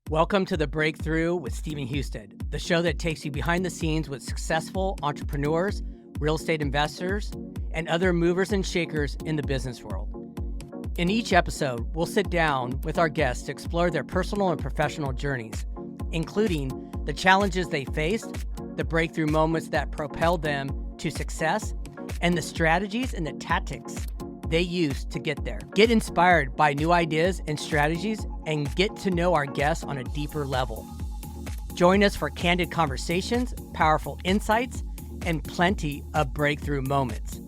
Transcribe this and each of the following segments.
Welcome to The Breakthrough with Stephen Houston, the show that takes you behind the scenes with successful entrepreneurs, real estate investors, and other movers and shakers in the business world. In each episode, we'll sit down with our guests to explore their personal and professional journeys, including the challenges they faced, the breakthrough moments that propelled them to success, and the strategies and the tactics they used to get there. Get inspired by new ideas and strategies and get to know our guests on a deeper level. Join us for candid conversations, powerful insights, and plenty of breakthrough moments.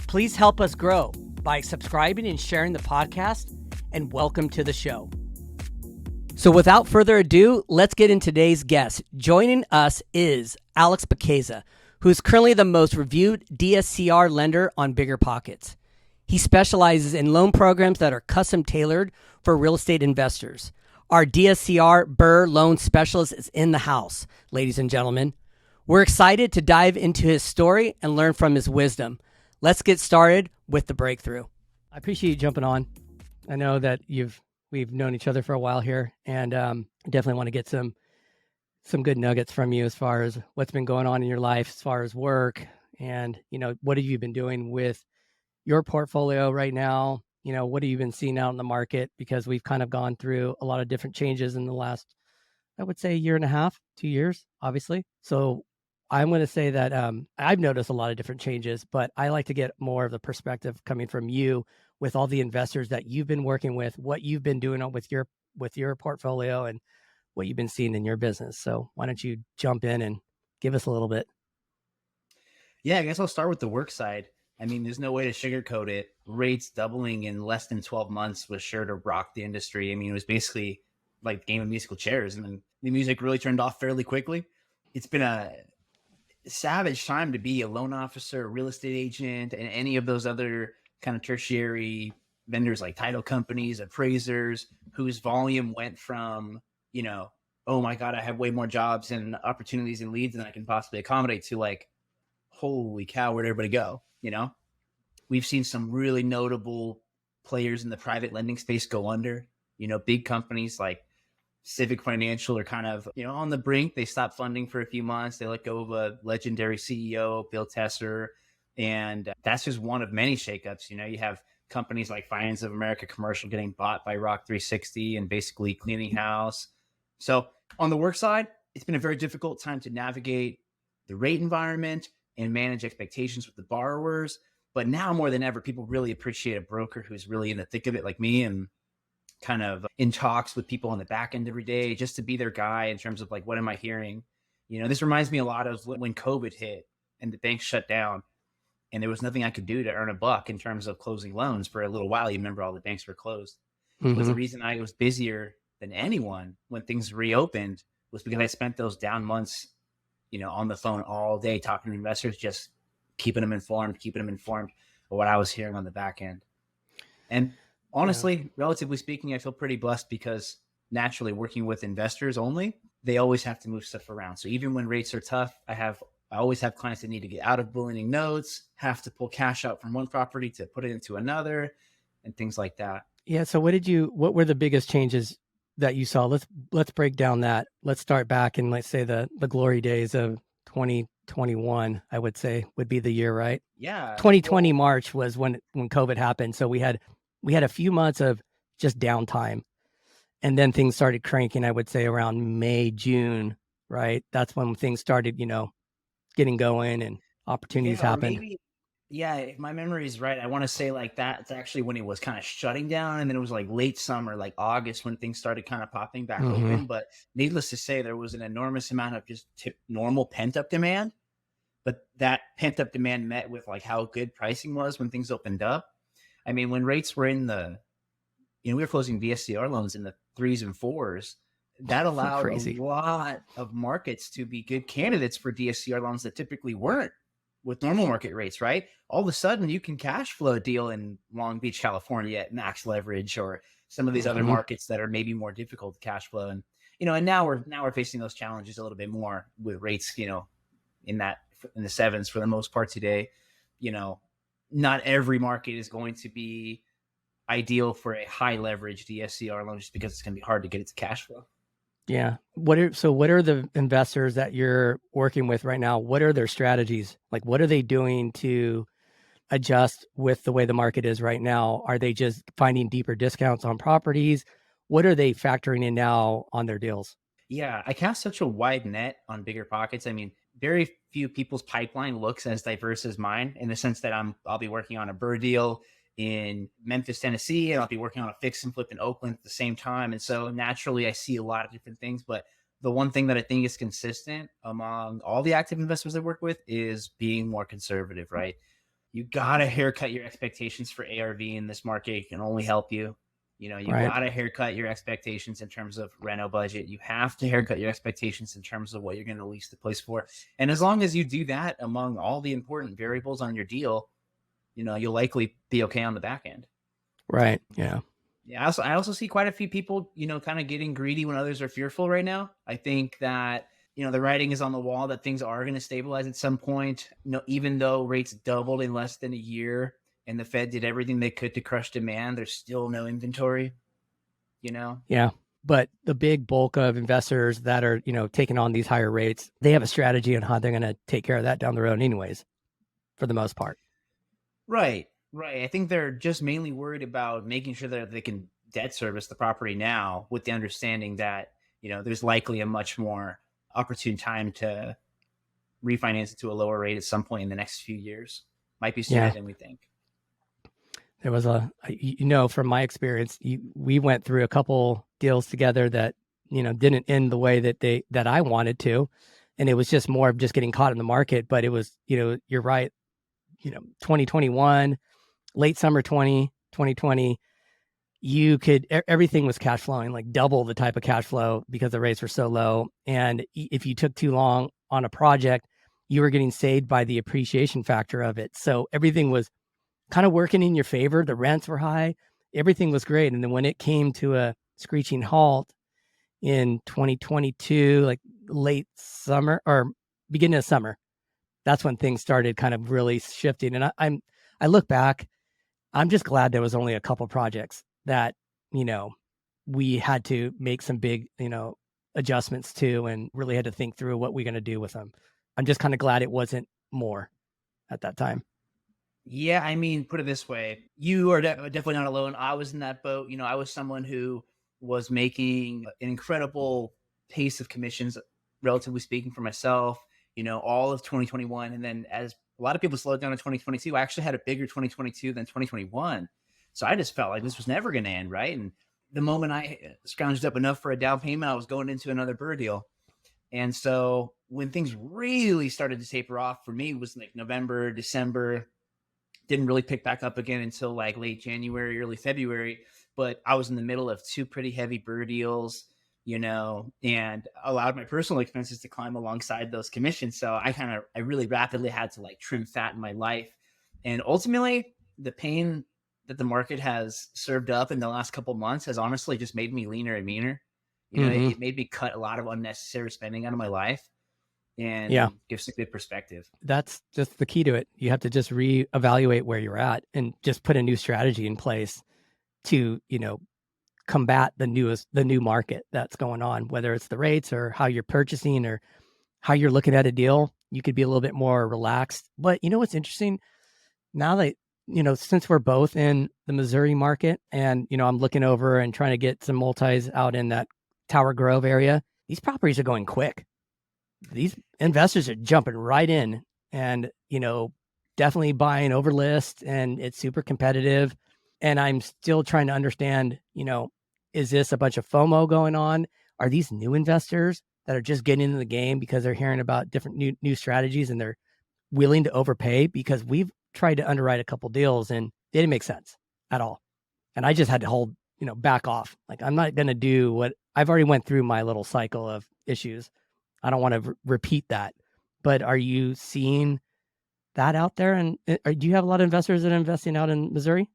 Please help us grow by subscribing and sharing the podcast, and welcome to the show. So without further ado, let's get into today's guest. Joining us is Alex Bekeza, who's currently the most reviewed DSCR lender on BiggerPockets. He specializes in loan programs that are custom tailored for real estate investors. Our DSCR Burr loan specialist is in the house, ladies and gentlemen. We're excited to dive into his story and learn from his wisdom. Let's get started with the breakthrough. I appreciate you jumping on. I know that we've known each other for a while here, and definitely want to get some good nuggets from you as far as what's been going on in your life, as far as work, and what have you been doing with your portfolio right now? What have you been seeing out in the market? Because we've kind of gone through a lot of different changes in the last, I would say, year and a half, 2 years, obviously. So I'm going to say that I've noticed a lot of different changes, but I like to get more of the perspective coming from you with all the investors that you've been working with, what you've been doing with your portfolio and what you've been seeing in your business. So why don't you jump in and give us a little bit? Yeah, I guess I'll start with the work side. I mean, there's no way to sugarcoat it. Rates doubling in less than 12 months was sure to rock the industry. I mean, it was basically like the game of musical chairs, and then the music really turned off fairly quickly. It's been a savage time to be a loan officer, a real estate agent, and any of those other kind of tertiary vendors like title companies, appraisers, whose volume went from, oh my God, I have way more jobs and opportunities and leads than I can possibly accommodate, to like, holy cow, where'd everybody go? We've seen some really notable players in the private lending space go under. Big companies like Civic Financial are kind of, on the brink. They stopped funding for a few months. They let go of a legendary CEO, Bill Tesser. And that's just one of many shakeups. You have companies like Finance of America Commercial getting bought by Rock 360 and basically cleaning house. So on the work side, it's been a very difficult time to navigate the rate environment and manage expectations with the borrowers. But now more than ever, people really appreciate a broker who's really in the thick of it, like me, and kind of in talks with people on the back end every day, just to be their guy in terms of like, what am I hearing? This reminds me a lot of when COVID hit and the banks shut down and there was nothing I could do to earn a buck in terms of closing loans for a little while. You remember all the banks were closed. Mm-hmm. But the reason I was busier than anyone when things reopened was because I spent those down months on the phone all day talking to investors, just keeping them informed of what I was hearing on the back end. And honestly, relatively speaking, I feel pretty blessed because naturally working with investors only, they always have to move stuff around. So even when rates are tough, I always have clients that need to get out of ballooning notes, have to pull cash out from one property to put it into another, and things like that. Yeah. So what were the biggest changes that you saw? Let's break down that. Let's start back in, let's say, the glory days of 2021, I would say would be the year, right? Yeah. 2020 March was when COVID happened. So we had a few months of just downtime, and then things started cranking, I would say around May, June, right? That's when things started, getting going and opportunities happened. Yeah, if my memory is right, I want to say like that's actually when it was kind of shutting down, and then it was like late summer, like August, when things started kind of popping back open. But needless to say, there was an enormous amount of just normal pent-up demand. But that pent-up demand met with like how good pricing was when things opened up. I mean, when rates were in we were closing DSCR loans in the 3s and 4s. That allowed a lot of markets to be good candidates for DSCR loans that typically weren't with normal market rates, right? All of a sudden you can cash flow a deal in Long Beach, California at max leverage, or some of these other markets that are maybe more difficult to cash flow. And, and now we're facing those challenges a little bit more with rates, in the 7s for the most part today. Not every market is going to be ideal for a high leverage DSCR loan just because it's going to be hard to get it to cash flow. Yeah. What are the investors that you're working with right now? What are their strategies? Like, what are they doing to adjust with the way the market is right now? Are they just finding deeper discounts on properties? What are they factoring in now on their deals? Yeah, I cast such a wide net on bigger pockets. I mean, very few people's pipeline looks as diverse as mine in the sense that I'll be working on a bird deal in Memphis, Tennessee, and I'll be working on a fix and flip in Oakland at the same time. And so naturally I see a lot of different things. But the one thing that I think is consistent among all the active investors I work with is being more conservative, right? You gotta haircut your expectations for ARV in this market. It can only help you. You know, you Right. gotta haircut your expectations in terms of reno budget. You have to haircut your expectations in terms of what you're gonna lease the place for. And as long as you do that among all the important variables on your deal, you know, you'll likely be okay on the back end. Right. Yeah. Yeah, I also see quite a few people, you know, kind of getting greedy when others are fearful right now. I think that, you know, the writing is on the wall that things are going to stabilize at some point. You know, even though rates doubled in less than a year and the Fed did everything they could to crush demand, there's still no inventory, you know. Yeah. But the big bulk of investors that are, taking on these higher rates, they have a strategy on how they're going to take care of that down the road anyways, for the most part. Right, right. I think they're just mainly worried about making sure that they can debt service the property now with the understanding that, you know, there's likely a much more opportune time to refinance it to a lower rate at some point in the next few years. Might be sooner Yeah. than we think. There was from my experience, we went through a couple deals together that, didn't end the way that I wanted to. And it was just more of just getting caught in the market. But it was, you're right, 2021, late summer 2020, everything was cash flowing, like double the type of cash flow because the rates were so low. And if you took too long on a project, you were getting saved by the appreciation factor of it. So everything was kind of working in your favor. The rents were high. Everything was great. And then when it came to a screeching halt in 2022, like late summer or beginning of summer, that's when things started kind of really shifting. And I look back, I'm just glad there was only a couple projects that, we had to make some big, adjustments to and really had to think through what we're going to do with them. I'm just kind of glad it wasn't more at that time. Yeah, I mean, put it this way, you are definitely not alone. I was in that boat. You know, I was someone who was making an incredible pace of commissions, relatively speaking, for myself, you know, all of 2021. And then as a lot of people slowed down in 2022, I actually had a bigger 2022 than 2021. So I just felt like this was never going to end, right? And the moment I scrounged up enough for a down payment, I was going into another bird deal. And so when things really started to taper off for me was like November, December, didn't really pick back up again until like late January, early February. But I was in the middle of two pretty heavy bird deals, you know, and allowed my personal expenses to climb alongside those commissions. So I really rapidly had to like trim fat in my life. And ultimately, the pain that the market has served up in the last couple months has honestly just made me leaner and meaner. You know, Mm-hmm. it made me cut a lot of unnecessary spending out of my life Yeah. and gives a good perspective. That's just the key to it. You have to just reevaluate where you're at and just put a new strategy in place to, combat the new market that's going on, whether it's the rates or how you're purchasing or how you're looking at a deal. You could be a little bit more relaxed. But you know what's interesting? Now that, since we're both in the Missouri market and, I'm looking over and trying to get some multis out in that Tower Grove area, these properties are going quick. These investors are jumping right in and, definitely buying over list, and it's super competitive. And I'm still trying to understand, is this a bunch of FOMO going on? Are these new investors that are just getting into the game because they're hearing about different new strategies and they're willing to overpay? Because we've tried to underwrite a couple deals and it didn't make sense at all. And I just had to hold, back off. Like, I'm not going to do what I've already went through my little cycle of issues. I don't want to repeat that. But are you seeing that out there? And do you have a lot of investors that are investing out in Missouri?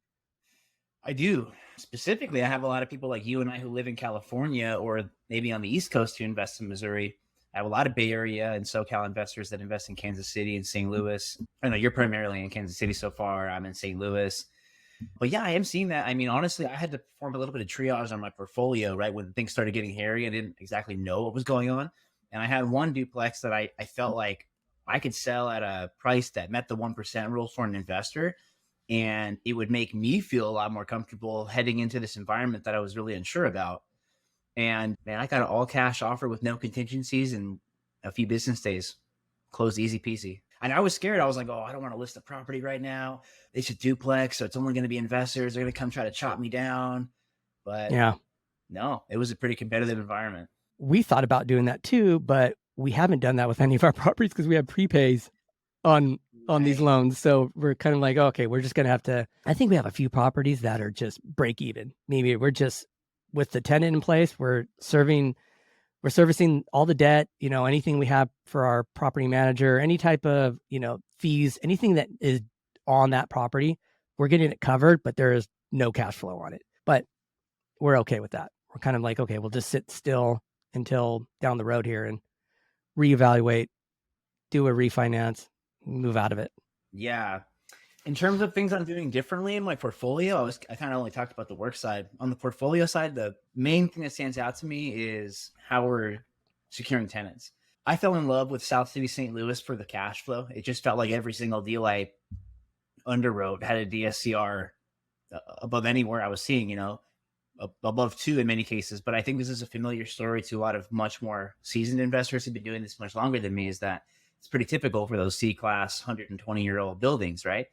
I do. Specifically, I have a lot of people like you and I who live in California or maybe on the East Coast who invest in Missouri. I have a lot of Bay Area and SoCal investors that invest in Kansas City and St. Louis. I know you're primarily in Kansas City so far. I'm in St. Louis. But yeah, I am seeing that. I mean, honestly, I had to perform a little bit of triage on my portfolio, right? When things started getting hairy, I didn't exactly know what was going on. And I had one duplex that I felt like I could sell at a price that met the 1% rule for an investor. And it would make me feel a lot more comfortable heading into this environment that I was really unsure about. And man, I got an all cash offer with no contingencies in a few business days. Closed easy peasy. And I was scared. I was like, oh, I don't want to list the property right now. It's a duplex, so it's only going to be investors. They're going to come try to chop me down. But Yeah. no, it was a pretty competitive environment. We thought about doing that too, but we haven't done that with any of our properties because we have prepays on these loans. So we're kind of like, okay, we're just going to have to, I think we have a few properties that are just break even. Maybe we're just with the tenant in place, we're servicing all the debt, anything we have for our property manager, any type of, fees, anything that is on that property, we're getting it covered, but there is no cash flow on it. But we're okay with that. We're kind of like, okay, we'll just sit still until down the road here and reevaluate, do a refinance, move out of it. Yeah. In terms of things I'm doing differently in my portfolio, I kind of only talked about the work side. On the portfolio side, the main thing that stands out to me is how we're securing tenants. I fell in love with South City, St. Louis for the cash flow. It just felt like every single deal I underwrote had a DSCR above anywhere I was seeing, above 2 in many cases. But I think this is a familiar story to a lot of much more seasoned investors who've been doing this much longer than me, is that it's pretty typical for those C-class 120-year-old buildings, right?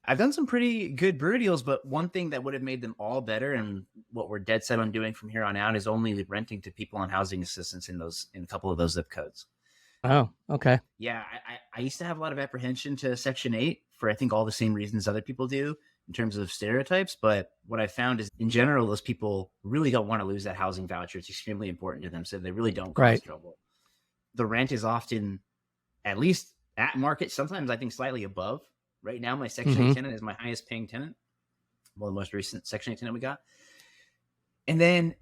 I've done some pretty good brewer deals, but one thing that would have made them all better, and what we're dead set on doing from here on out, is only renting to people on housing assistance in a couple of those zip codes. Oh, okay. Yeah, I used to have a lot of apprehension to Section 8 for I think all the same reasons other people do in terms of stereotypes. But what I found is in general, those people really don't want to lose that housing voucher. It's extremely important to them. So they really don't cause trouble. The rent is often at least at market, sometimes I think slightly above. Right now, my Section 8 tenant is my highest paying tenant. Well, the most recent Section 8 tenant we got. And then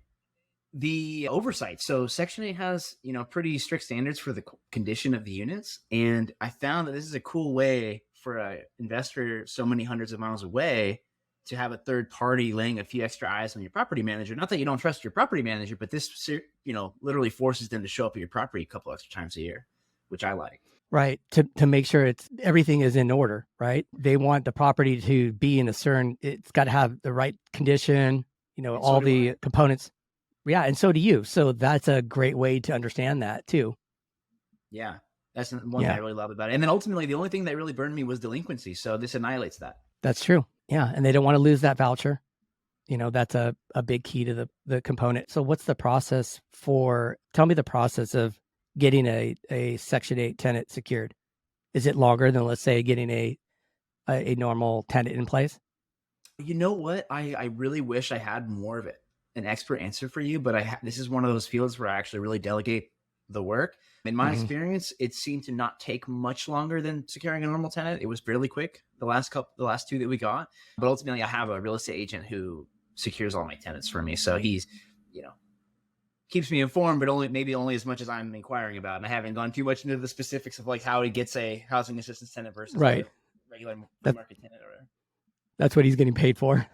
the oversight. So Section 8 has, pretty strict standards for the condition of the units. And I found that this is a cool way for an investor so many hundreds of miles away to have a third party laying a few extra eyes on your property manager. Not that you don't trust your property manager, but this, literally forces them to show up at your property a couple extra times a year, which I like. Right. To make sure everything is in order, right? They want the property to be in it's got to have the right condition, all the components. Yeah. And so do you. So that's a great way to understand that too. Yeah. That's one thing I really love about it. And then ultimately, the only thing that really burned me was delinquency. So this annihilates that. That's true. Yeah. And they don't want to lose that voucher. That's a big key to the component. So what's the process tell me the process of getting a Section 8 tenant secured? Is it longer than, let's say, getting a normal tenant in place? You know what? I really wish I had more of an expert answer for you, but this is one of those fields where I actually really delegate the work. In my experience, it seemed to not take much longer than securing a normal tenant. It was fairly quick, the last 2 that we got. But ultimately, I have a real estate agent who secures all my tenants for me. So he's, keeps me informed, but maybe only as much as I'm inquiring about. And I haven't gone too much into the specifics of like how he gets a housing assistance tenant versus a regular market tenant or whatever. That's what he's getting paid for.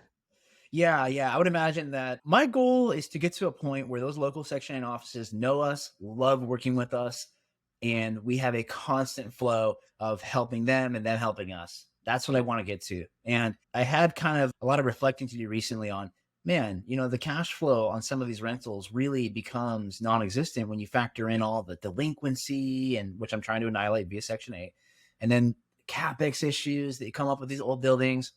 Yeah. I would imagine that my goal is to get to a point where those local Section 8 offices know us, love working with us, and we have a constant flow of helping them and them helping us. That's what I want to get to. And I had kind of a lot of reflecting to do recently on, man, the cash flow on some of these rentals really becomes non-existent when you factor in all the delinquency, and which I'm trying to annihilate via Section 8, and then CapEx issues that come up with these old buildings.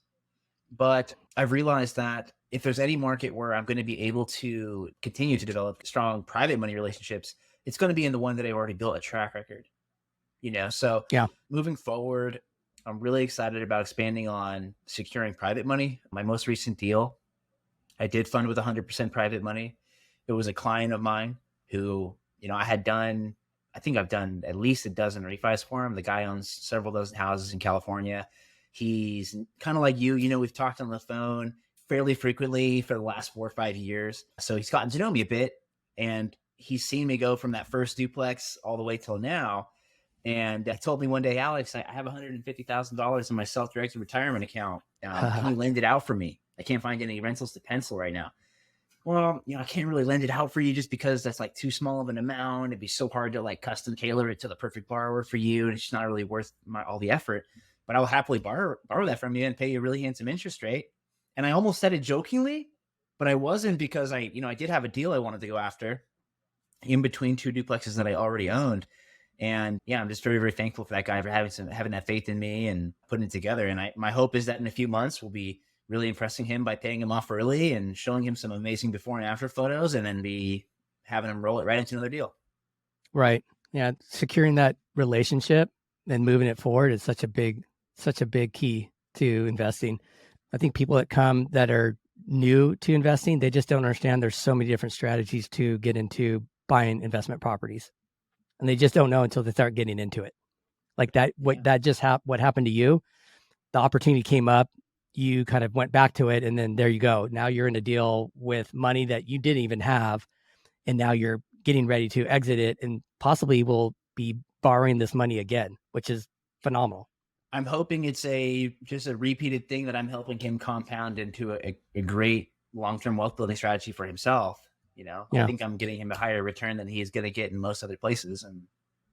But I've realized that if there's any market where I'm going to be able to continue to develop strong private money relationships, it's going to be in the one that I've already built a track record. So moving forward, I'm really excited about expanding on securing private money. My most recent deal, I did fund with 100% private money. It was a client of mine who, I think I've done at least a dozen refis for him. The guy owns several dozen houses in California. He's kind of like you, we've talked on the phone fairly frequently for the last 4 or 5 years. So he's gotten to know me a bit, and he's seen me go from that first duplex all the way till now. And he told me one day, Alex, I have $150,000 in my self-directed retirement account. Can you lend it out for me? I can't find any rentals to pencil right now. Well, I can't really lend it out for you just because that's like too small of an amount. It'd be so hard to like custom tailor it to the perfect borrower for you. And it's just not really worth all the effort, but I'll happily borrow that from you and pay you a really handsome interest rate. And I almost said it jokingly, but I wasn't, because I did have a deal I wanted to go after in between two duplexes that I already owned. And yeah, I'm just very, very thankful for that guy for having that faith in me and putting it together. And my hope is that in a few months we'll be really impressing him by paying him off early and showing him some amazing before and after photos, and then be having him roll it right into another deal. Right. Yeah. Securing that relationship and moving it forward is such a big key to investing. I think people that come that are new to investing, they just don't understand there's so many different strategies to get into buying investment properties. And they just don't know until they start getting into it. Like that, what happened to you, the opportunity came up, you kind of went back to it, and then there you go. Now you're in a deal with money that you didn't even have, and now you're getting ready to exit it and possibly will be borrowing this money again, which is phenomenal. I'm hoping it's just a repeated thing that I'm helping him compound into a great long-term wealth building strategy for himself. Yeah. I think I'm getting him a higher return than he's going to get in most other places, and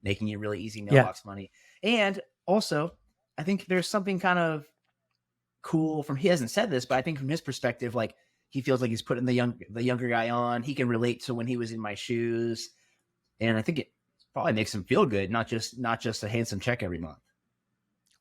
making it really easy mailbox money. And also, I think there's something kind of cool he hasn't said this, but I think from his perspective, like, he feels like he's putting the younger guy on. He can relate to when he was in my shoes. And I think it probably makes him feel good, not just a handsome check every month.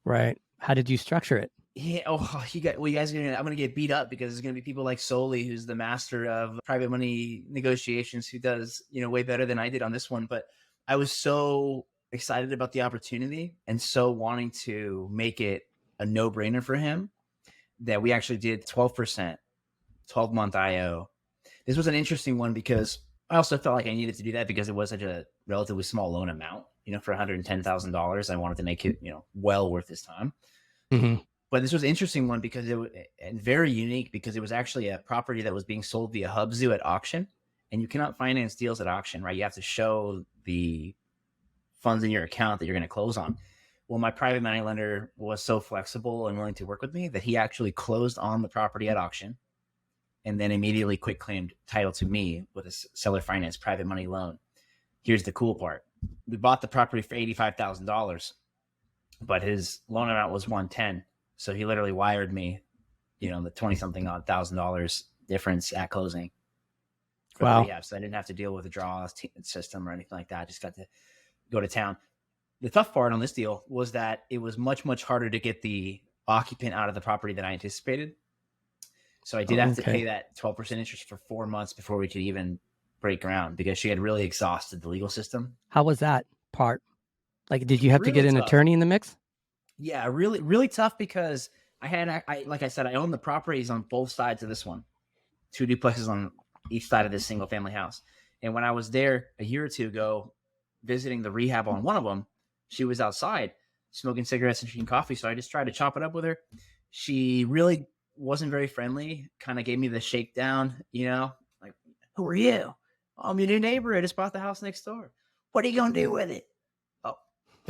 Right. How did you structure it? Yeah. Oh, you guys are I'm going to get beat up, because there's going to be people like Soli, who's the master of private money negotiations, who does, way better than I did on this one. But I was so excited about the opportunity and so wanting to make it a no-brainer for him that we actually did 12%, 12-month IO. This was an interesting one because I also felt like I needed to do that because it was such a relatively small loan amount. For $110,000, I wanted to make it, well worth his time. Mm-hmm. But this was an interesting one because and very unique, because it was actually a property that was being sold via Hubzu at auction, and you cannot finance deals at auction, right? You have to show the funds in your account that you're going to close on. Well, my private money lender was so flexible and willing to work with me that he actually closed on the property at auction, and then immediately quit claimed title to me with a seller finance private money loan. Here's the cool part. We bought the property for $85,000, but his loan amount was $110,000. So he literally wired me, the 20-something odd $1,000 difference at closing. Wow. Yeah. So I didn't have to deal with a draw system or anything like that. I just got to go to town. The tough part on this deal was that it was much, much harder to get the occupant out of the property than I anticipated. So I did have to pay that 12% interest for 4 months before we could even break ground, because she had really exhausted the legal system. How was that part? Like, did you have to get an attorney in the mix? Yeah, really, really tough, because like I said, I own the properties on both sides of this one, 2 duplexes on each side of this single family house. And when I was there a year or two ago, visiting the rehab on one of them, she was outside smoking cigarettes and drinking coffee. So I just tried to chop it up with her. She really wasn't very friendly, kind of gave me the shakedown, like, who are you? Oh, I'm your new neighbor. I just bought the house next door. What are you going to do with it? Oh,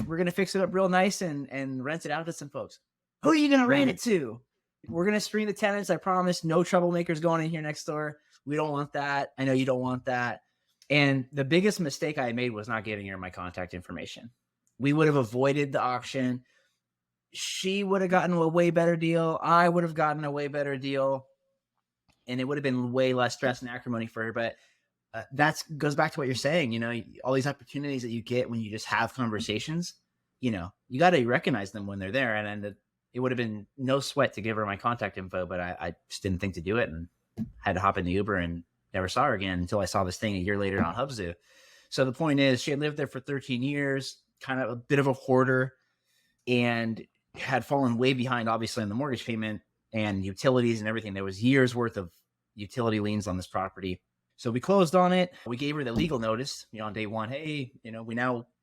we're going to fix it up real nice and rent it out to some folks. Who are you going to rent it to? We're going to screen the tenants. I promise. No troublemakers going in here next door. We don't want that. I know you don't want that. And the biggest mistake I made was not giving her my contact information. We would have avoided the auction. She would have gotten a way better deal. I would have gotten a way better deal. And it would have been way less stress and acrimony for her. But that goes back to what you're saying. All these opportunities that you get when you just have conversations, you got to recognize them when they're there. And it would have been no sweat to give her my contact info, but I just didn't think to do it, and had to hop in the Uber and never saw her again until I saw this thing a year later on Hubzu. So the point is, she had lived there for 13 years, kind of a bit of a hoarder, and had fallen way behind, obviously, on the mortgage payment and utilities and everything. There was years worth of utility liens on this property. So we closed on it. We gave her the legal notice, on day one. Hey,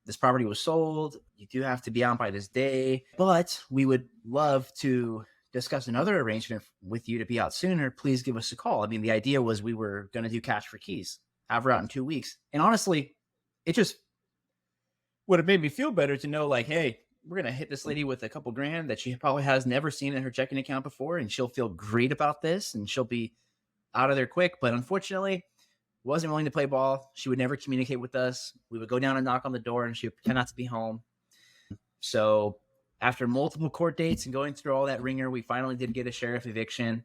this property was sold. You do have to be out by this day, but we would love to discuss another arrangement with you to be out sooner. Please give us a call. I mean, the idea was we were going to do cash for keys, have her out in 2 weeks. And honestly, it just would have made me feel better to know, like, hey, we're gonna hit this lady with a couple grand that she probably has never seen in her checking account before, and she'll feel great about this, and she'll be out of there quick. But unfortunately, wasn't willing to play ball. She would never communicate with us. We would go down and knock on the door, and she would pretend not to be home. So after multiple court dates and going through all that ringer, we finally did get a sheriff eviction.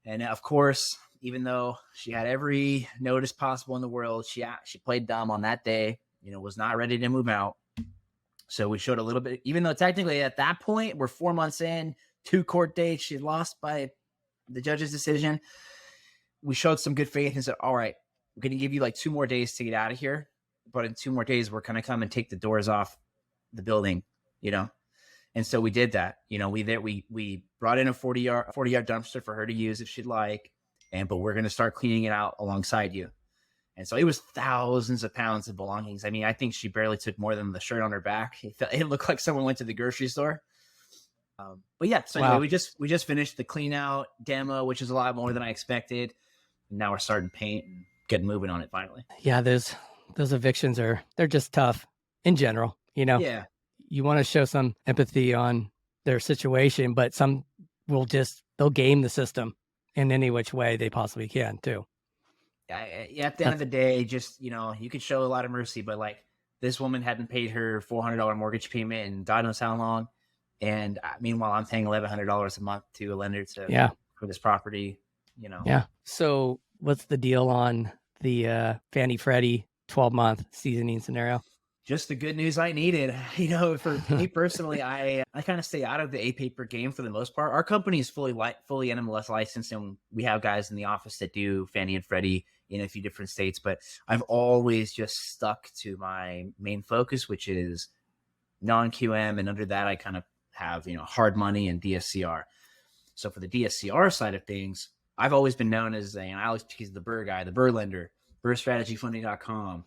And of course, even though she had every notice possible in the world, she played dumb on that day, was not ready to move out. So we showed a little bit, even though technically at that point, we're 4 months in, 2 court dates, she lost by the judge's decision. We showed some good faith and said, all right, we're going to give you like 2 more days to get out of here. But in 2 more days, we're going to come and take the doors off the building, And so we did that. We brought in a 40-yard dumpster for her to use if she'd like. But we're going to start cleaning it out alongside you. And so it was thousands of pounds of belongings. I mean, I think she barely took more than the shirt on her back. It looked like someone went to the grocery store. But yeah, so anyway, we just finished the clean out demo, which is a lot more than I expected. And now we're starting paint and getting moving on it finally. Yeah, those evictions they're just tough in general. Yeah. You want to show some empathy on their situation, but some they'll game the system in any which way they possibly can too. Yeah, at the end of the day, just, you could show a lot of mercy, but like this woman hadn't paid her $400 mortgage payment in God knows how long. And meanwhile, I'm paying $1,100 a month to a lender for this property, Yeah. So what's the deal on the Fannie Freddie 12-month seasoning scenario? Just the good news I needed. For me personally, I kind of stay out of the A-paper game for the most part. Our company is fully NMLS licensed, and we have guys in the office that do Fannie and Freddie in a few different states. But I've always just stuck to my main focus, which is non-QM, and under that, I kind of have hard money and DSCR. So for the DSCR side of things, I've always been known as I always use the Burr guy, the Burr lender, BurrStrategyFunding.com.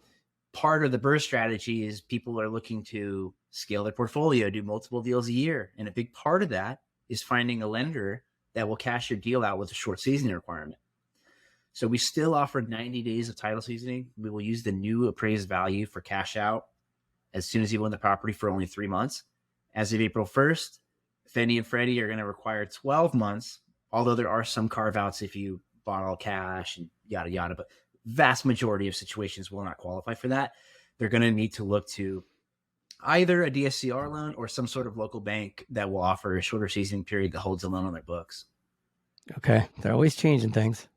Part of the Burr strategy is people are looking to scale their portfolio, do multiple deals a year. And a big part of that is finding a lender that will cash your deal out with a short seasoning requirement. So we still offer 90 days of title seasoning. We will use the new appraised value for cash out as soon as you own the property for only 3 months. As of April 1st, Fannie and Freddie are going to require 12 months, although there are some carve outs if you bought all cash and yada, yada. But vast majority of situations will not qualify for that. They're going to need to look to either a DSCR loan or some sort of local bank that will offer a shorter seasoning period that holds a loan on their books. Okay. They're always changing things.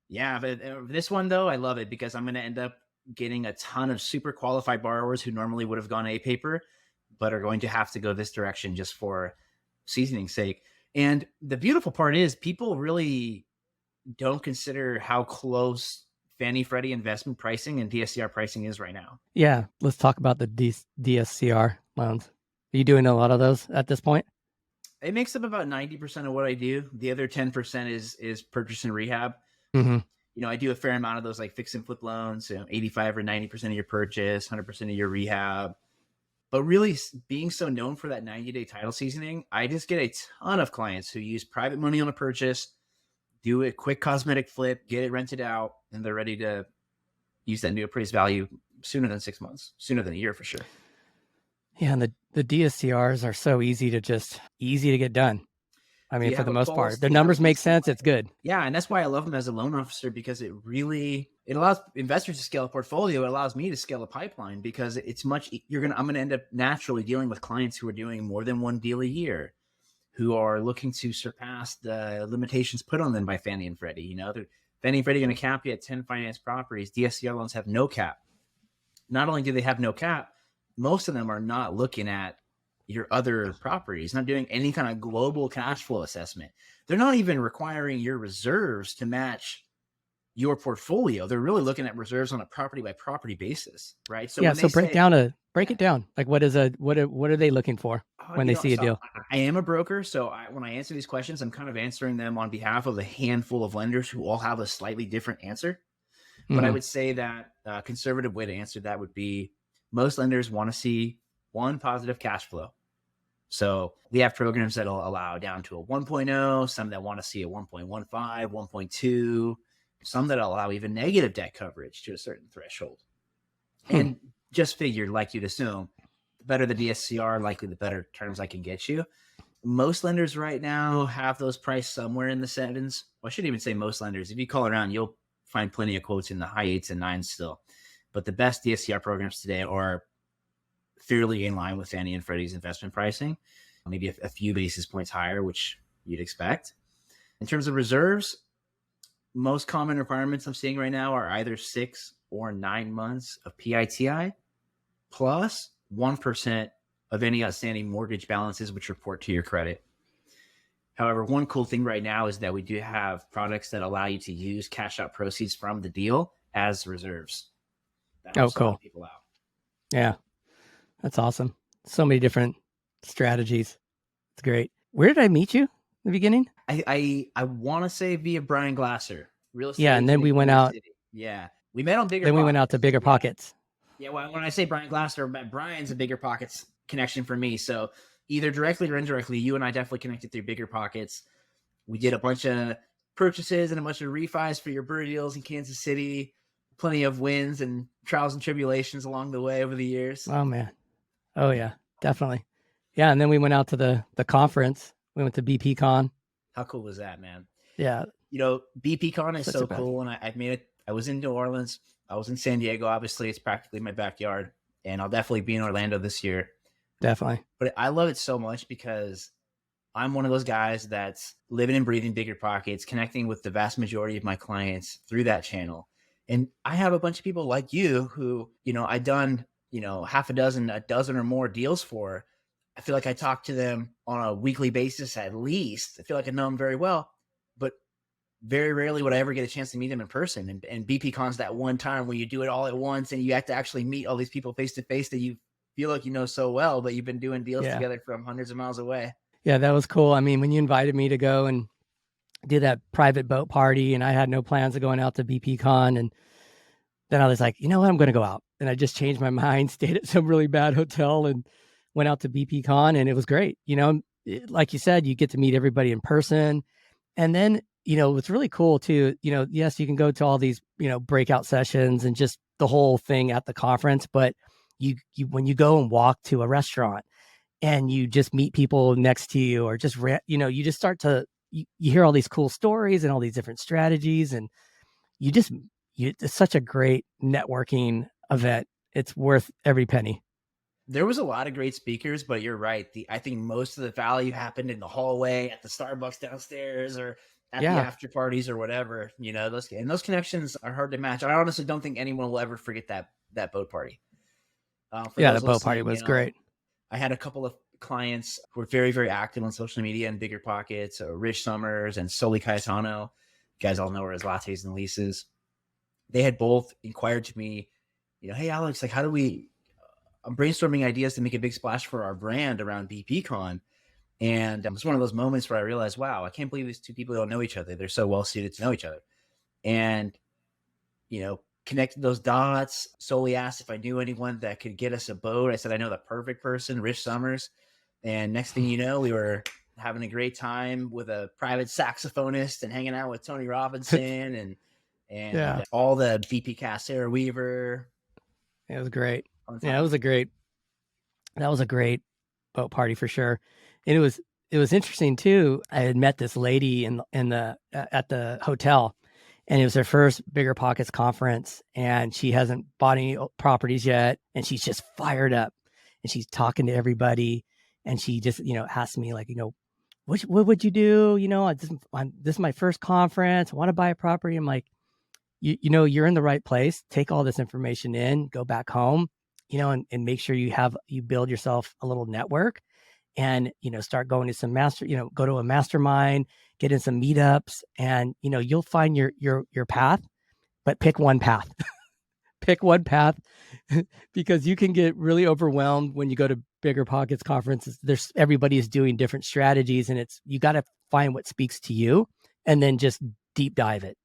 Yeah. But this one, though, I love it because I'm going to end up getting a ton of super qualified borrowers who normally would have gone A-paper, but are going to have to go this direction just for seasoning's sake. And the beautiful part is people really don't consider how close Fannie Freddie investment pricing and DSCR pricing is right now. Yeah. Let's talk about the DSCR loans. Are you doing a lot of those at this point? It makes up about 90% of what I do. The other 10% is purchase and rehab. Mm-hmm. I do a fair amount of those like fix and flip loans, 85 or 90% of your purchase, 100% of your rehab. But really being so known for that 90-day title seasoning, I just get a ton of clients who use private money on a purchase, do a quick cosmetic flip, get it rented out, and they're ready to use that new appraised value sooner than 6 months, sooner than a year for sure. Yeah, and the DSCRs are so easy to get done. I mean, for the most part, the numbers make sense. It's good. Yeah, and that's why I love them as a loan officer because it allows investors to scale a portfolio. It allows me to scale a pipeline because it's I'm going to end up naturally dealing with clients who are doing more than one deal a year, who are looking to surpass the limitations put on them by Fannie and Freddie. Fannie and Freddie are going to cap you at 10 finance properties. DSCR loans have no cap. Not only do they have no cap, most of them are not looking at your other properties, not doing any kind of global cash flow assessment. They're not even requiring your reserves to match your portfolio. They're really looking at reserves on a property by property basis, right? So yeah, so break it down. Like what are they looking for when they see a deal? I am a broker, so when I answer these questions, I'm kind of answering them on behalf of a handful of lenders who all have a slightly different answer. But I would say that a conservative way to answer that would be most lenders want to see one, positive cash flow. So we have programs that'll allow down to a 1.0, some that want to see a 1.15, 1.2, some that allow even negative debt coverage to a certain threshold. And just figured, like you'd assume, the better the DSCR, likely the better terms I can get you. Most lenders right now have those priced somewhere in the sevens. Well, I shouldn't even say most lenders. If you call around, you'll find plenty of quotes in the high 8s and 9s still. But the best DSCR programs today are fairly in line with Fannie and Freddie's investment pricing, maybe a few basis points higher, which you'd expect. In terms of reserves, most common requirements I'm seeing right now are either 6 or 9 months of PITI plus 1% of any outstanding mortgage balances which report to your credit. However, one cool thing right now is that we do have products that allow you to use cash out proceeds from the deal as reserves. That helps a lot of people out. Yeah, that's awesome. So many different strategies. It's great. Where did I meet you in the beginning? I want to say via Brian Glasser, real estate. Yeah, and then we went out. Yeah, we met on Bigger. Then Pockets. We went out to Bigger Pockets. Yeah, well, when I say Brian Glasser, Brian's a Bigger Pockets connection for me. So either directly or indirectly, you and I definitely connected through Bigger Pockets. We did a bunch of purchases and a bunch of refis for your brewery deals in Kansas City. Plenty of wins and trials and tribulations along the way over the years. Oh man. Oh yeah, definitely. Yeah, and then we went out to the conference. We went to BP Con. How cool was that, man? Yeah. You know, BP Con is so cool, and I made it. I was in New Orleans. I was in San Diego. Obviously, it's practically my backyard, and I'll definitely be in Orlando this year. Definitely. But I love it so much because I'm one of those guys that's living and breathing Bigger Pockets, connecting with the vast majority of my clients through that channel. And I have a bunch of people like you who, you know, I've done, you know, half a dozen or more deals for. I feel like I talk to them on a weekly basis at least. I feel like I know them very well, but very rarely would I ever get a chance to meet them in person. And BP Con's that one time where you do it all at once and you have to actually meet all these people face to face that you feel like you know so well, but you've been doing deals together from hundreds of miles away. Yeah, that was cool. I mean, when you invited me to go and do that private boat party, and I had no plans of going out to BP Con, and then I was like, you know what, I'm going to go out. And I just changed my mind, stayed at some really bad hotel and went out to BP Con, and it was great. You know, like you said, you get to meet everybody in person. And then, you know, what's really cool too, you know, yes, you can go to all these, you know, breakout sessions and just the whole thing at the conference, but you when you go and walk to a restaurant and you just meet people next to you, or just, you know, you just start to, you hear all these cool stories and all these different strategies, and it's such a great networking event. It's worth every penny. There was a lot of great speakers, but you're right. I think most of the value happened in the hallway, at the Starbucks downstairs, or at the after parties or whatever. You know, those connections are hard to match. I honestly don't think anyone will ever forget that boat party. The boat party was great. I had a couple of clients who were very, very active on social media and Bigger Pockets, Rich Summers and Soli Cayetano. You guys all know her as Lattes and Leases. They had both inquired to me, you know, hey, Alex, like, how do we, I'm brainstorming ideas to make a big splash for our brand around BP Con. And it was one of those moments where I realized, wow, I can't believe these two people don't know each other. They're so well suited to know each other. And, you know, connected those dots. Soli asked if I knew anyone that could get us a boat. I said, I know the perfect person, Rich Summers. And next thing you know, we were having a great time with a private saxophonist and hanging out with Tony Robinson and all the BP cast, Sarah Weaver. It was great. Yeah, that was a great boat party for sure. And it was interesting too. I had met this lady at the hotel, and it was her first Bigger Pockets conference, and she hasn't bought any properties yet, and she's just fired up, and she's talking to everybody, and she just, you know, asked me, like, you know, what would you do? You know, this is my first conference. I want to buy a property. I'm like, you know, you're in the right place. Take all this information in, go back home, you know, and make sure you build yourself a little network, and, you know, start going to go to a mastermind, get in some meetups, and, you know, you'll find your path, but pick one path. Pick one path, because you can get really overwhelmed when you go to Bigger Pockets conferences. Everybody is doing different strategies, and you got to find what speaks to you and then just deep dive it.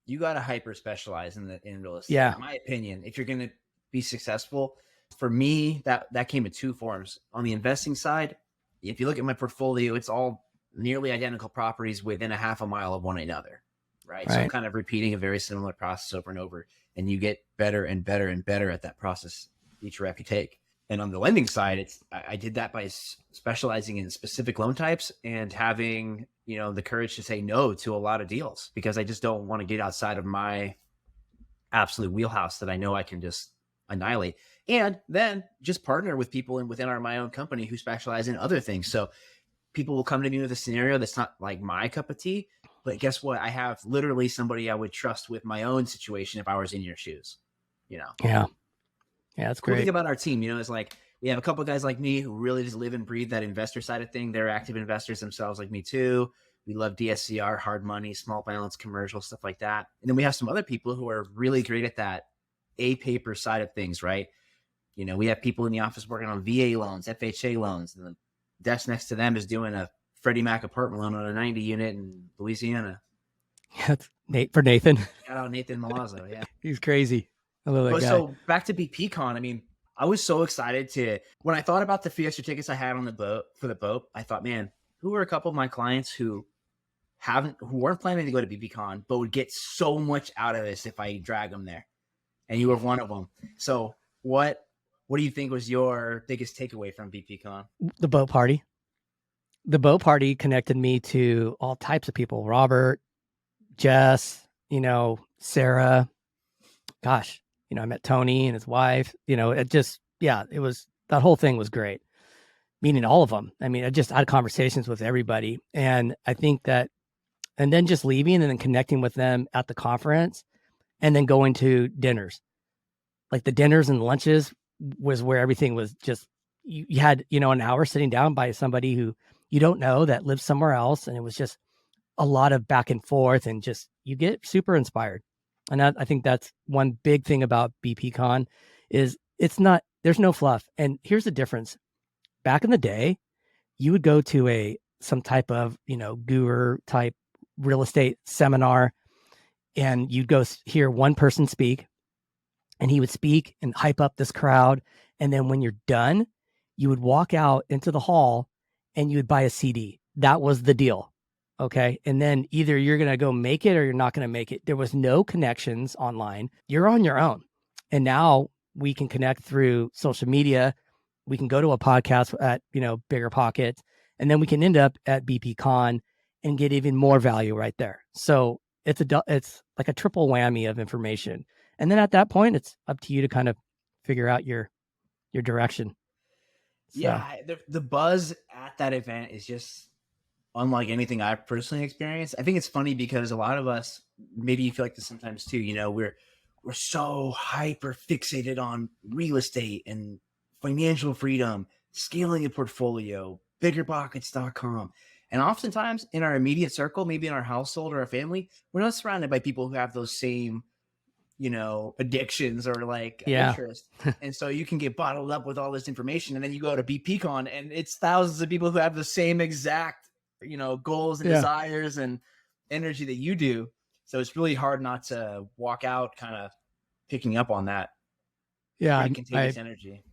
You got to hyper specialize in real estate. Yeah. In my opinion, if you're going to be successful, for me, that came in two forms. On the investing side, if you look at my portfolio, it's all nearly identical properties within a half a mile of one another, right? So I'm kind of repeating a very similar process over and over, and you get better and better and better at that process each rep you take. And on the lending side, I did that by specializing in specific loan types and having, the courage to say no to a lot of deals, because I just don't want to get outside of my absolute wheelhouse that I know I can just annihilate. And then just partner with people within my own company who specialize in other things. So people will come to me with a scenario that's not like my cup of tea, but guess what? I have literally somebody I would trust with my own situation if I was in your shoes, Yeah. Yeah, that's cool great. thing about our team, is like we have a couple of guys like me who really just live and breathe that investor side of thing. They're active investors themselves, like me too. We love DSCR, hard money, small balance, commercial, stuff like that. And then we have some other people who are really great at that A paper side of things, right? We have people in the office working on VA loans, FHA loans, and the desk next to them is doing a Freddie Mac apartment loan on a 90 unit in Louisiana. Yeah, it's Nathan. Shout out Nathan Milazzo. Yeah. He's crazy. I love that guy. So back to BPCon. I mean, I was so excited when I thought about the Fiesta tickets I had on the boat for the boat, I thought, man, who are a couple of my clients who weren't planning to go to BPCon, but would get so much out of this if I drag them there. And you were one of them. So what do you think was your biggest takeaway from BPCon? The boat party. The boat party connected me to all types of people. Robert, Jess, Sarah. Gosh, I met Tony and his wife. It was, that whole thing was great. Meeting all of them. I mean, I just had conversations with everybody. And I think that, and then just leaving and then connecting with them at the conference and then going to dinners. Like the dinners and lunches was where everything was just, you had, an hour sitting down by somebody who you don't know that lives somewhere else. And it was just a lot of back and forth and just, you get super inspired. And I think that's one big thing about BPCon is there's no fluff. And here's the difference. Back in the day, you would go to some type of, guru type real estate seminar, and you'd go hear one person speak, and he would speak and hype up this crowd. And then when you're done, you would walk out into the hall and you would buy a CD. That was the deal. Okay. And then either you're going to go make it or you're not going to make it. There was no connections online. You're on your own. And now we can connect through social media. We can go to a podcast at, Bigger Pockets, and then we can end up at BPCon and get even more value right there. So it's like a triple whammy of information. And then at that point, it's up to you to kind of figure out your direction. So. Yeah. The buzz at that event is just unlike anything I've personally experienced. I think it's funny because a lot of us, maybe you feel like this sometimes too, we're so hyper fixated on real estate and financial freedom, scaling a portfolio, biggerpockets.com. And oftentimes in our immediate circle, maybe in our household or our family, we're not surrounded by people who have those same, addictions or interest. And so you can get bottled up with all this information. And then you go to BPCon and it's thousands of people who have the same exact, goals and desires and energy that you do. So it's really hard not to walk out kind of picking up on that. Yeah. Contagious energy.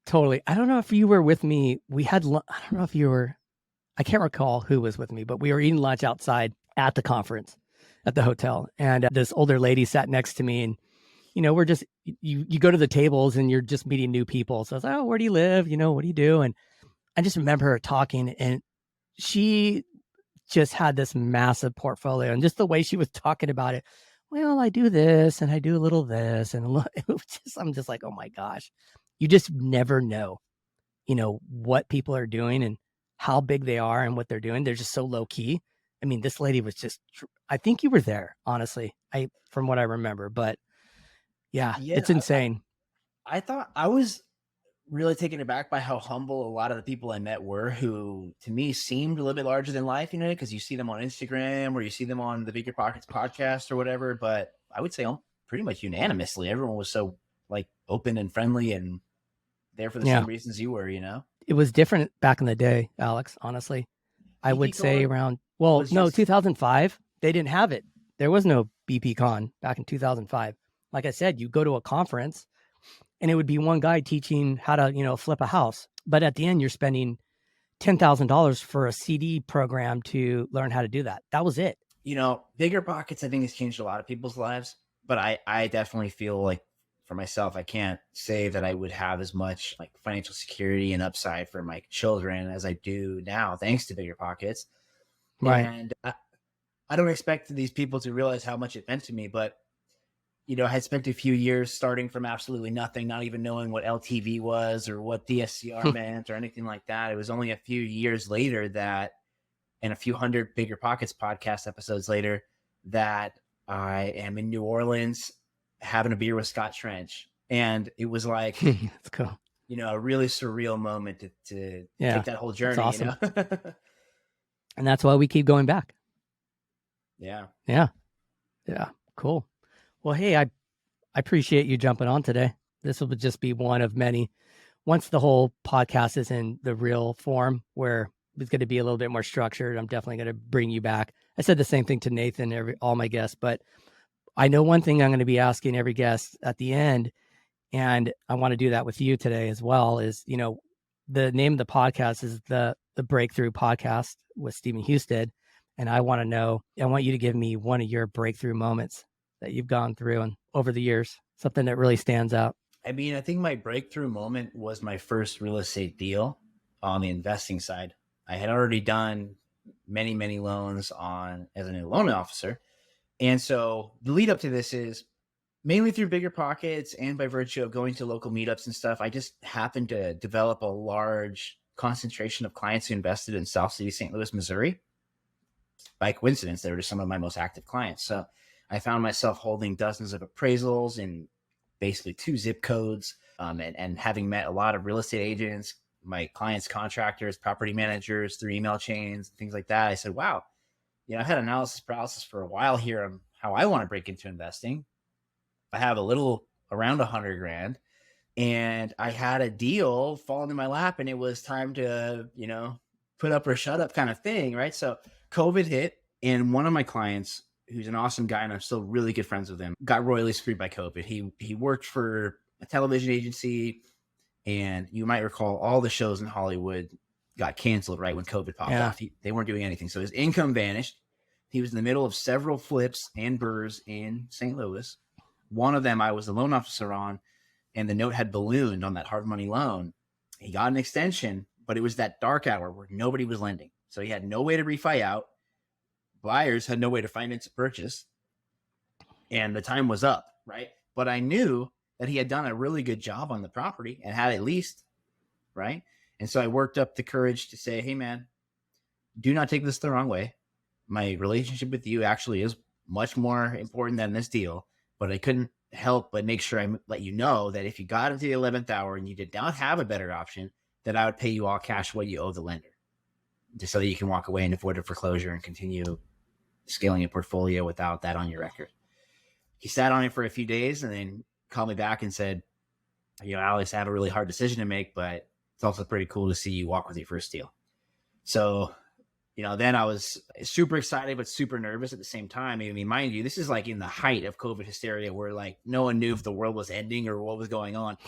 Totally. I don't know if you were with me. I don't know if you were, I can't recall who was with me, but we were eating lunch outside at the conference at the hotel. And this older lady sat next to me, and, we're just, you go to the tables and you're just meeting new people. So I was like, oh, where do you live? What do you do? And I just remember her talking, and she just had this massive portfolio, and just the way she was talking about it. Well, I do this and I do a little this, and I'm just like, oh my gosh, you just never know, what people are doing and how big they are and what they're doing. They're just so low key. I mean, this lady was just, I think you were there, honestly, from what I remember, but yeah, it's insane. I thought I was really taken aback by how humble a lot of the people I met were, who to me seemed a little bit larger than life, because you see them on Instagram or you see them on the Bigger Pockets podcast or whatever. But I would say pretty much unanimously, everyone was so open and friendly and there for the same reasons you were, It was different back in the day, Alex, honestly. I would say around, 2005, they didn't have it. There was no BPCon back in 2005. Like I said, you go to a conference and it would be one guy teaching how to, flip a house. But at the end, you're spending $10,000 for a CD program to learn how to do that. That was it. Bigger Pockets, I think, has changed a lot of people's lives. But I definitely feel like for myself, I can't say that I would have as much like financial security and upside for my children as I do now, thanks to Bigger Pockets. Right. And I don't expect these people to realize how much it meant to me, but I had spent a few years starting from absolutely nothing, not even knowing what LTV was or what DSCR meant or anything like that. It was only a few years later that, and a few hundred Bigger Pockets podcast episodes later, that I am in New Orleans having a beer with Scott Trench. And it was like, That's cool. a really surreal moment to take that whole journey. That's awesome. And that's why we keep going back. Yeah. Cool. Well, hey, I appreciate you jumping on today. This will just be one of many. Once the whole podcast is in the real form where it's going to be a little bit more structured, I'm definitely going to bring you back. I said the same thing to Nathan, all my guests, but I know one thing I'm going to be asking every guest at the end, and I want to do that with you today as well, is, the name of the podcast is the Breakthrough Podcast with Stephen Husted. And I want you to give me one of your breakthrough moments that you've gone through and over the years, something that really stands out. I mean, I think my breakthrough moment was my first real estate deal on the investing side. I had already done many, many loans as a new loan officer. And so the lead up to this is mainly through Bigger Pockets and by virtue of going to local meetups and stuff. I just happened to develop a large concentration of clients who invested in South City, St. Louis, Missouri. By coincidence, they were just some of my most active clients. So I found myself holding dozens of appraisals in basically 2 zip codes, and having met a lot of real estate agents, my clients, contractors, property managers through email chains, things like that. I said, wow, I had analysis paralysis for a while here on how I want to break into investing. I have a little around $100,000, and I had a deal fall into my lap, and it was time to, put up or shut up kind of thing. Right. So COVID hit, and one of my clients, who's an awesome guy, and I'm still really good friends with him, got royally screwed by COVID. He worked for a television agency, and you might recall all the shows in Hollywood got canceled right when COVID popped off. They weren't doing anything. So his income vanished. He was in the middle of several flips and burrs in St. Louis. One of them I was the loan officer on, and the note had ballooned on that hard money loan. He got an extension, but it was that dark hour where nobody was lending. So he had no way to refi out. Buyers had no way to finance a purchase, and the time was up, right? But I knew that he had done a really good job on the property and had at least, right? And so I worked up the courage to say, hey man, do not take this the wrong way. My relationship with you actually is much more important than this deal, but I couldn't help but make sure I let you know that if you got into the 11th hour and you did not have a better option, that I would pay you all cash what you owe the lender, just so that you can walk away and avoid a foreclosure and continue scaling your portfolio without that on your record. He sat on it for a few days and then called me back and said, Alex, I have a really hard decision to make, but it's also pretty cool to see you walk with your first deal. So, then I was super excited, but super nervous at the same time. I mean, mind you, this is like in the height of COVID hysteria where like no one knew if the world was ending or what was going on.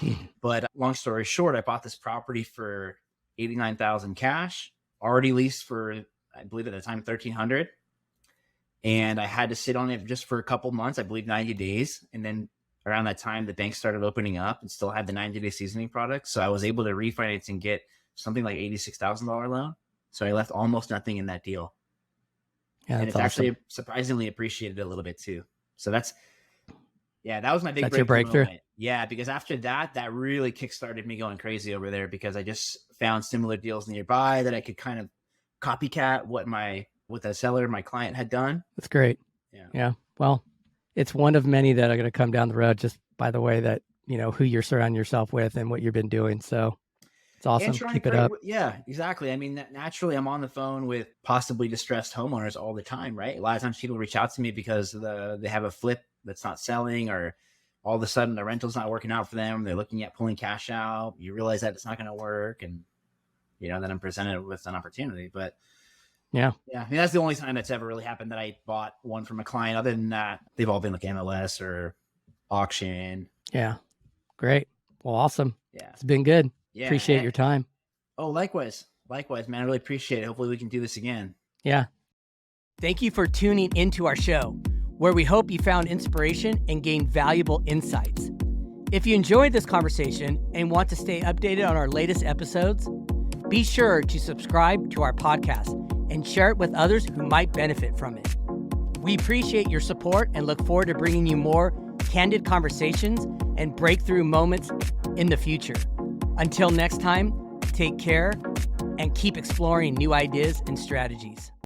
But long story short, I bought this property for $89,000 cash, already leased for, I believe at the time, $1,300. And I had to sit on it just for a couple months, I believe 90 days. And then around that time, the bank started opening up and still had the 90-day seasoning product. So I was able to refinance and get something like $86,000 loan. So I left almost nothing in that deal. Yeah, and it's awesome. Actually surprisingly appreciated a little bit too. So that was my big breakthrough. Moment. Yeah, because after that really kickstarted me going crazy over there, because I just found similar deals nearby that I could kind of copycat what the seller, my client, had done. That's great. Yeah. Well, it's one of many that are going to come down the road, just by the way that, who you're surrounding yourself with and what you've been doing. So it's awesome. Keep it up. Yeah, exactly. I mean, naturally I'm on the phone with possibly distressed homeowners all the time, right? A lot of times people reach out to me because they have a flip that's not selling, or all of a sudden the rental's not working out for them. They're looking at pulling cash out. You realize that it's not going to work. And, then I'm presented with an opportunity, but yeah. I mean, that's the only time that's ever really happened that I bought one from a client. Other than that, they've all been like MLS or auction. Yeah. Great. Well, awesome. Yeah. It's been good. Yeah. Appreciate your time. Oh, likewise, man. I really appreciate it. Hopefully we can do this again. Yeah. Thank you for tuning into our show, where we hope you found inspiration and gained valuable insights. If you enjoyed this conversation and want to stay updated on our latest episodes, be sure to subscribe to our podcast and share it with others who might benefit from it. We appreciate your support and look forward to bringing you more candid conversations and breakthrough moments in the future. Until next time, take care and keep exploring new ideas and strategies.